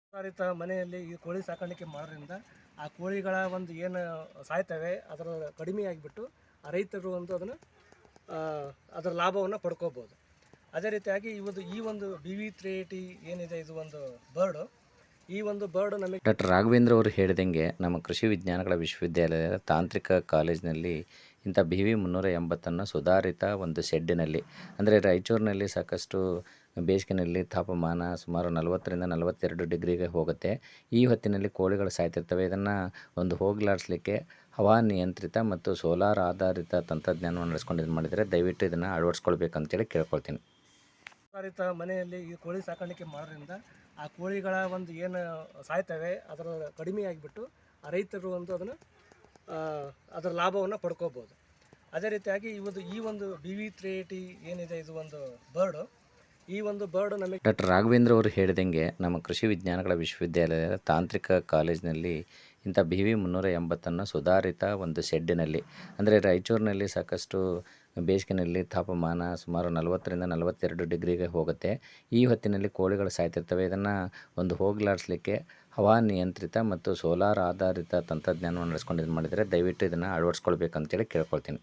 ಸುಧಾರಿತ ಮನೆಯಲ್ಲಿ ಈ ಕೋಳಿ ಸಾಕಾಣಿಕೆ ಮಾಡೋದ್ರಿಂದ ಆ ಕೋಳಿಗಳ ಒಂದು ಏನು ಸಾಯ್ತವೆ ಅದರ ಕಡಿಮೆ ಆಗಿಬಿಟ್ಟು ಆ ರೈತರು ಒಂದು ಅದನ್ನು ಅದರ ಲಾಭವನ್ನು ಪಡ್ಕೋಬೋದು. ಅದೇ ರೀತಿಯಾಗಿ ಈ ಒಂದು BV380 ಏನಿದೆ, ಇದು ಒಂದು ಬರ್ಡು. ಈ ಒಂದು ಬರ್ಡು ನಮಗೆ ಡಾಕ್ಟರ್ ರಾಘವೇಂದ್ರ ಅವರು ಹೇಳಿದಂಗೆ ನಮ್ಮ ಕೃಷಿ ವಿಜ್ಞಾನಗಳ ವಿಶ್ವವಿದ್ಯಾಲಯದ ತಾಂತ್ರಿಕ ಕಾಲೇಜಿನಲ್ಲಿ ಇಂಥ BV380 ಸುಧಾರಿತ ಒಂದು ಶೆಡ್ಡಿನಲ್ಲಿ, ಅಂದರೆ ರಾಯಚೂರಿನಲ್ಲಿ ಸಾಕಷ್ಟು ಬೇಸಿಗೆನಲ್ಲಿ ತಾಪಮಾನ ಸುಮಾರು 40ರಿಂದ 42 ಡಿಗ್ರಿಗೆ ಹೋಗುತ್ತೆ. ಈ ಹೊತ್ತಿನಲ್ಲಿ ಕೋಳಿಗಳು ಸಾಯ್ತಿರ್ತವೆ. ಇದನ್ನು ಒಂದು ಹೋಗಲಾಡಿಸ್ಲಿಕ್ಕೆ ಹವಾನಿಯಂತ್ರಿತ ಮತ್ತು ಸೋಲಾರ್ ಆಧಾರಿತ ತಂತ್ರಜ್ಞಾನವನ್ನು ನಡೆಸ್ಕೊಂಡು ಇದು ಮಾಡಿದರೆ ದಯವಿಟ್ಟು ಇದನ್ನು ಅಳವಡಿಸ್ಕೊಳ್ಬೇಕಂತೇಳಿ ಕೇಳ್ಕೊಳ್ತೀನಿ. ಸುಧಾರಿತ ಮನೆಯಲ್ಲಿ ಈ ಕೋಳಿ ಸಾಕಾಣಿಕೆ ಮಾಡೋದ್ರಿಂದ ಆ ಕೋಳಿಗಳ ಒಂದು ಏನು ಸಾಯ್ತವೆ ಅದರ ಕಡಿಮೆ ಆಗಿಬಿಟ್ಟು ಆ ರೈತರು ಒಂದು ಅದನ್ನು ಅದರ ಲಾಭವನ್ನು ಪಡ್ಕೋಬೋದು. ಅದೇ ರೀತಿಯಾಗಿ ಈ ಒಂದು BV380 ಏನಿದೆ, ಇದು ಒಂದು ಬರ್ಡು. ಈ ಒಂದು ಬರ್ಡು ನಮಗೆ ಡಾಕ್ಟರ್ ರಾಘವೇಂದ್ರ ಅವರು ಹೇಳಿದಂಗೆ ನಮ್ಮ ಕೃಷಿ ವಿಜ್ಞಾನಗಳ ವಿಶ್ವವಿದ್ಯಾಲಯದ ತಾಂತ್ರಿಕ ಕಾಲೇಜಿನಲ್ಲಿ ಇಂಥ BV380 ಸುಧಾರಿತ ಒಂದು ಶೆಡ್ಡಿನಲ್ಲಿ, ಅಂದರೆ ರಾಯಚೂರಿನಲ್ಲಿ ಸಾಕಷ್ಟು ಬೇಸಿಗೆನಲ್ಲಿ ತಾಪಮಾನ ಸುಮಾರು 40ರಿಂದ 42 ಡಿಗ್ರಿಗೆ ಹೋಗುತ್ತೆ. ಈ ಹೊತ್ತಿನಲ್ಲಿ ಕೋಳಿಗಳು ಸಾಯ್ತಿರ್ತವೆ. ಇದನ್ನು ಒಂದು ಹೋಗಲಾಡಿಸ್ಲಿಕ್ಕೆ ಹವಾನಿಯಂತ್ರಿತ ಮತ್ತು ಸೋಲಾರ್ ಆಧಾರಿತ ತಂತ್ರಜ್ಞಾನವನ್ನು ನಡೆಸ್ಕೊಂಡು ಇದು ಮಾಡಿದರೆ ದಯವಿಟ್ಟು ಇದನ್ನು ಅಳವಡಿಸ್ಕೊಳ್ಬೇಕಂತೇಳಿ ಕೇಳ್ಕೊಳ್ತೀನಿ.